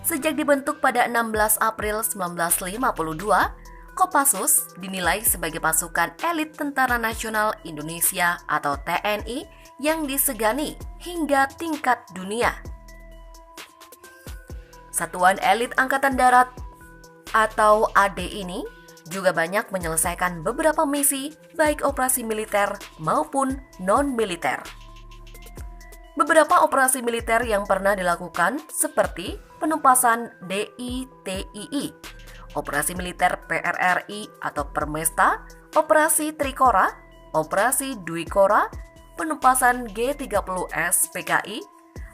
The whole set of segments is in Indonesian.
Sejak dibentuk pada 16 April 1952, Kopassus dinilai sebagai pasukan elit Tentara Nasional Indonesia atau TNI yang disegani hingga tingkat dunia. Satuan Elit Angkatan Darat atau AD ini juga banyak menyelesaikan beberapa misi baik operasi militer maupun non-militer. Beberapa operasi militer yang pernah dilakukan seperti penumpasan DITII, operasi militer PRRI atau Permesta, operasi Trikora, operasi Dwikora, penumpasan G30S PKI,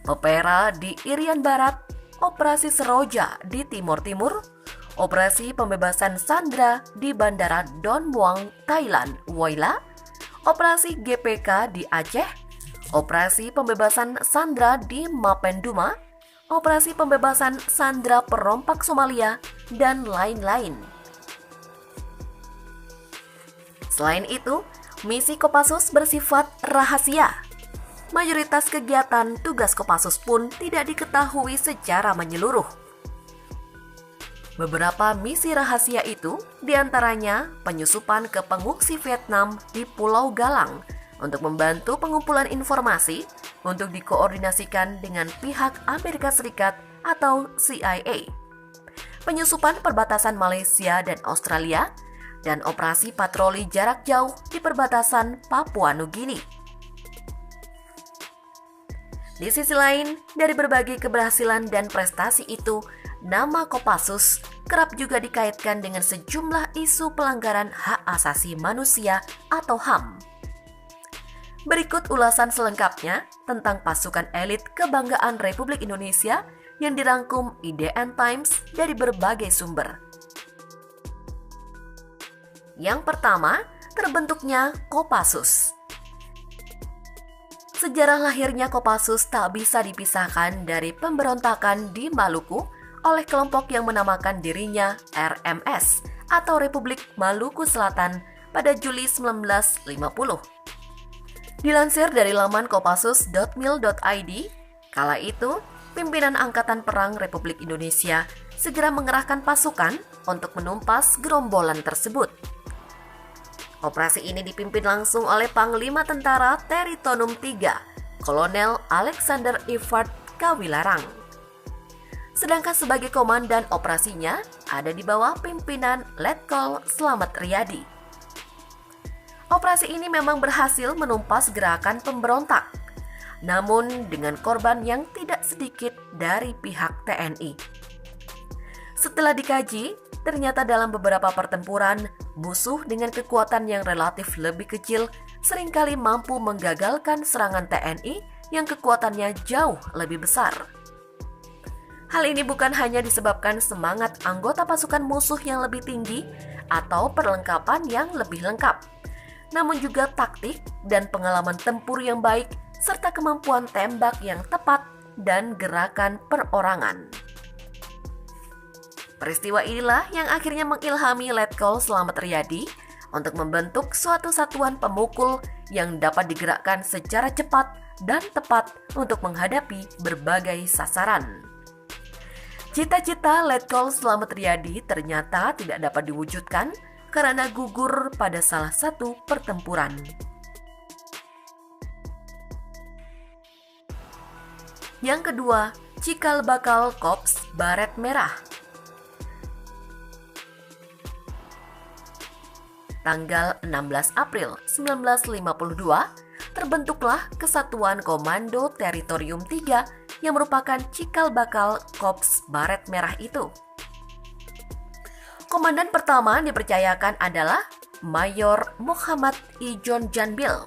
Pepera di Irian Barat, operasi Seroja di Timur Timur, operasi pembebasan Sandra di Bandara Don Muang, Thailand, Woyla, operasi GPK di Aceh, operasi pembebasan Sandra di Mapenduma, operasi pembebasan Sandra perompak Somalia, dan lain-lain. Selain itu, misi Kopassus bersifat rahasia. Mayoritas kegiatan tugas Kopassus pun tidak diketahui secara menyeluruh. Beberapa misi rahasia itu diantaranya penyusupan ke pengungsi Vietnam di Pulau Galang untuk membantu pengumpulan informasi untuk dikoordinasikan dengan pihak Amerika Serikat atau CIA, penyusupan perbatasan Malaysia dan Australia, dan operasi patroli jarak jauh di perbatasan Papua Nugini. Di sisi lain, dari berbagai keberhasilan dan prestasi itu, nama Kopassus kerap juga dikaitkan dengan sejumlah isu pelanggaran hak asasi manusia atau HAM. Berikut ulasan selengkapnya tentang pasukan elit kebanggaan Republik Indonesia yang dirangkum IDN Times dari berbagai sumber. Yang pertama, terbentuknya Kopassus. Sejarah lahirnya Kopassus tak bisa dipisahkan dari pemberontakan di Maluku oleh kelompok yang menamakan dirinya RMS atau Republik Maluku Selatan pada Juli 1950. Dilansir dari laman kopassus.mil.id, kala itu pimpinan Angkatan Perang Republik Indonesia segera mengerahkan pasukan untuk menumpas gerombolan tersebut. Operasi ini dipimpin langsung oleh Panglima Tentara Teritonum III, Kolonel Alexander Evert Kawilarang. Sedangkan sebagai komandan operasinya ada di bawah pimpinan Letkol Slamet Riyadi. Operasi ini memang berhasil menumpas gerakan pemberontak, namun dengan korban yang tidak sedikit dari pihak TNI. Setelah dikaji, ternyata dalam beberapa pertempuran, musuh dengan kekuatan yang relatif lebih kecil seringkali mampu menggagalkan serangan TNI yang kekuatannya jauh lebih besar. Hal ini bukan hanya disebabkan semangat anggota pasukan musuh yang lebih tinggi atau perlengkapan yang lebih lengkap, namun juga taktik dan pengalaman tempur yang baik serta kemampuan tembak yang tepat dan gerakan perorangan. Peristiwa inilah yang akhirnya mengilhami Letkol Slamet Riyadi untuk membentuk suatu satuan pemukul yang dapat digerakkan secara cepat dan tepat untuk menghadapi berbagai sasaran. Cita-cita Letkol Slamet Riyadi ternyata tidak dapat diwujudkan karena gugur pada salah satu pertempuran. Yang kedua, Cikal Bakal Korps Baret Merah. Tanggal 16 April 1952, terbentuklah Kesatuan Komando Teritorium 3 yang merupakan Cikal Bakal Korps Baret Merah itu. Komandan pertama dipercayakan adalah Mayor Muhammad Ijon Janbil.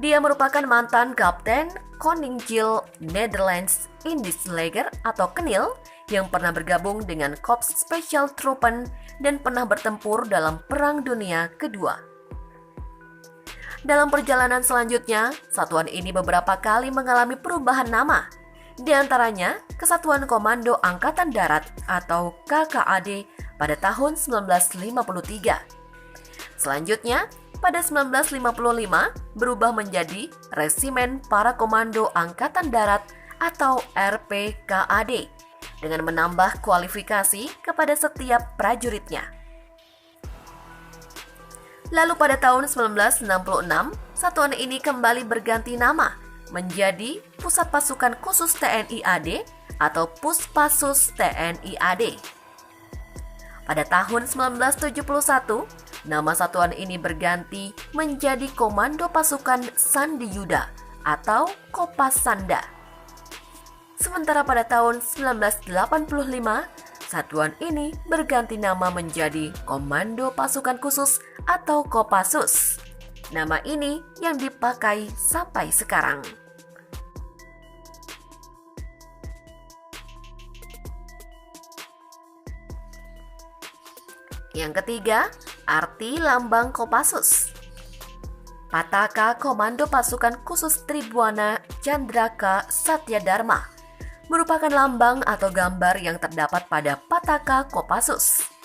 Dia merupakan mantan Kapten Koninklijke Nederlands Indisch Leger atau KNIL yang pernah bergabung dengan Korps Special Troepen dan pernah bertempur dalam Perang Dunia Kedua. Dalam perjalanan selanjutnya, satuan ini beberapa kali mengalami perubahan nama. Di antaranya, Kesatuan Komando Angkatan Darat atau KKAD pada tahun 1953. Selanjutnya, pada 1955 berubah menjadi Resimen Para Komando Angkatan Darat atau RPKAD dengan menambah kualifikasi kepada setiap prajuritnya. Lalu pada tahun 1966, satuan ini kembali berganti nama menjadi Pusat Pasukan Khusus TNI AD atau Puspasus TNI AD. Pada tahun 1971, nama satuan ini berganti menjadi Komando Pasukan Sandi Yuda atau Kopasanda. Sementara pada tahun 1985, satuan ini berganti nama menjadi Komando Pasukan Khusus atau Kopassus. Nama ini yang dipakai sampai sekarang. Yang ketiga, arti lambang Kopassus. Pataka Komando Pasukan Khusus Tribuana Candraka Satya Dharma merupakan lambang atau gambar yang terdapat pada Pataka Kopassus.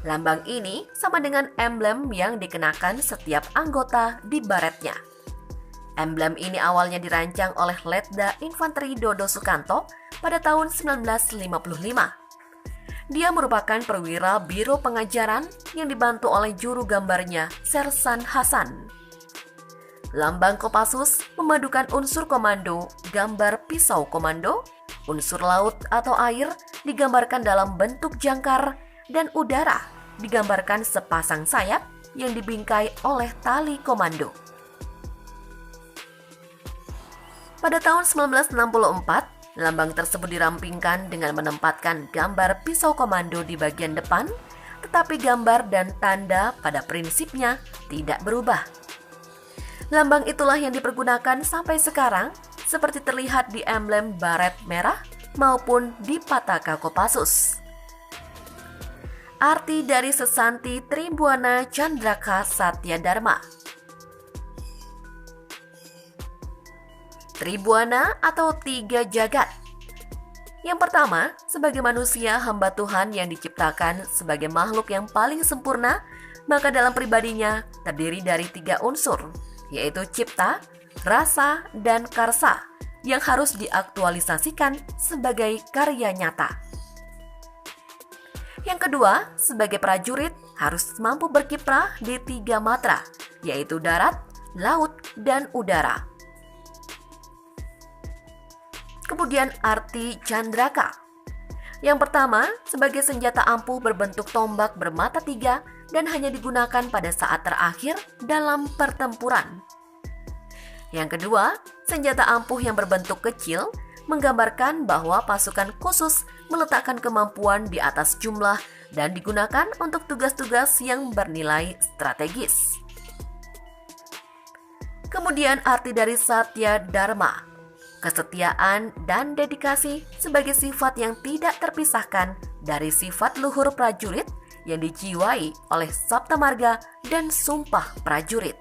Lambang ini sama dengan emblem yang dikenakan setiap anggota di baretnya. Emblem ini awalnya dirancang oleh Letda Infanteri Dodo Sukanto pada tahun 1955. Dia merupakan perwira Biro Pengajaran yang dibantu oleh juru gambarnya, Sersan Hasan. Lambang Kopassus memadukan unsur komando, gambar pisau komando, unsur laut atau air digambarkan dalam bentuk jangkar, dan udara digambarkan sepasang sayap yang dibingkai oleh tali komando. Pada tahun 1964, lambang tersebut dirampingkan dengan menempatkan gambar pisau komando di bagian depan, tetapi gambar dan tanda pada prinsipnya tidak berubah. Lambang itulah yang dipergunakan sampai sekarang, seperti terlihat di emblem baret merah maupun di Pataka Kopassus. Arti dari Sesanti Tribuana Candraka Satya Dharma. Tribuana atau tiga jagat. Yang pertama, sebagai manusia hamba Tuhan yang diciptakan sebagai makhluk yang paling sempurna, maka dalam pribadinya terdiri dari tiga unsur, yaitu cipta, rasa, dan karsa, yang harus diaktualisasikan sebagai karya nyata. Yang kedua, sebagai prajurit harus mampu berkiprah di tiga matra, yaitu darat, laut, dan udara. Kemudian arti candraka. Yang pertama, sebagai senjata ampuh berbentuk tombak bermata tiga dan hanya digunakan pada saat terakhir dalam pertempuran. Yang kedua, senjata ampuh yang berbentuk kecil menggambarkan bahwa pasukan khusus meletakkan kemampuan di atas jumlah dan digunakan untuk tugas-tugas yang bernilai strategis. Kemudian arti dari Satya Dharma. Kesetiaan dan dedikasi sebagai sifat yang tidak terpisahkan dari sifat luhur prajurit yang dijiwai oleh Sabta Marga dan Sumpah Prajurit.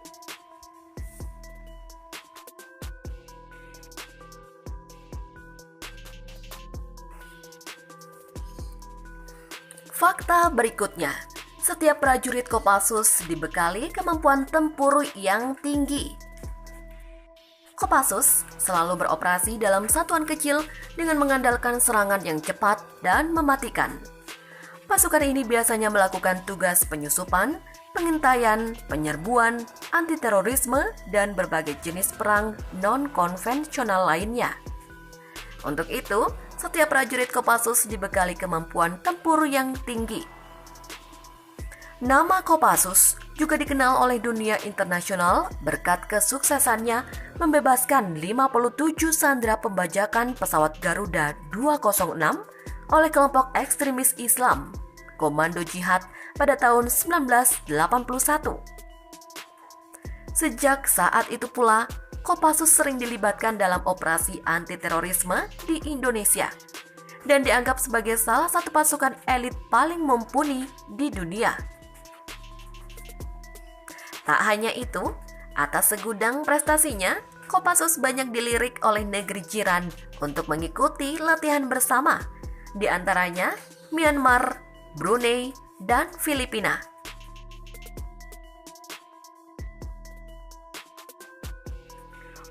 Fakta berikutnya, setiap prajurit Kopassus dibekali kemampuan tempur yang tinggi. Kopassus selalu beroperasi dalam satuan kecil dengan mengandalkan serangan yang cepat dan mematikan. Pasukan ini biasanya melakukan tugas penyusupan, pengintaian, penyerbuan, antiterorisme, dan berbagai jenis perang non-konvensional lainnya. Untuk itu, setiap prajurit Kopassus dibekali kemampuan tempur yang tinggi. Nama Kopassus juga dikenal oleh dunia internasional berkat kesuksesannya membebaskan 57 sandera pembajakan pesawat Garuda 206 oleh kelompok ekstremis Islam, Komando Jihad pada tahun 1981. Sejak saat itu pula, Kopassus sering dilibatkan dalam operasi anti-terorisme di Indonesia dan dianggap sebagai salah satu pasukan elit paling mumpuni di dunia. Tak hanya itu, atas segudang prestasinya, Kopassus banyak dilirik oleh negeri jiran untuk mengikuti latihan bersama, di antaranya Myanmar, Brunei, dan Filipina.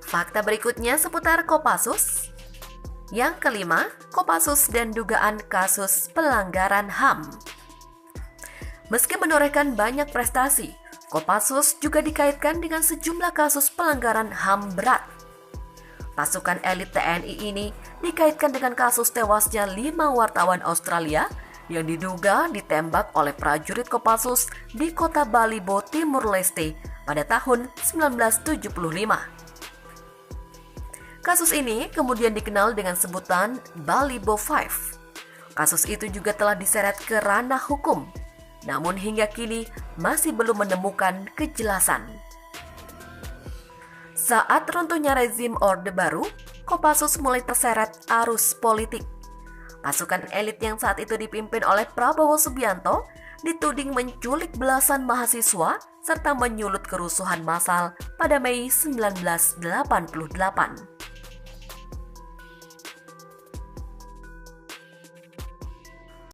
Fakta berikutnya seputar Kopassus. Yang kelima, Kopassus dan dugaan kasus pelanggaran HAM. Meski menorehkan banyak prestasi, Kopassus juga dikaitkan dengan sejumlah kasus pelanggaran HAM berat. Pasukan elit TNI ini dikaitkan dengan kasus tewasnya 5 wartawan Australia yang diduga ditembak oleh prajurit Kopassus di kota Balibo, Timur Leste pada tahun 1975. Kasus ini kemudian dikenal dengan sebutan Balibo Five. Kasus itu juga telah diseret ke ranah hukum, namun hingga kini masih belum menemukan kejelasan. Saat runtuhnya rezim Orde Baru, Kopassus mulai terseret arus politik. Pasukan elit yang saat itu dipimpin oleh Prabowo Subianto dituding menculik belasan mahasiswa serta menyulut kerusuhan massal pada Mei 1988.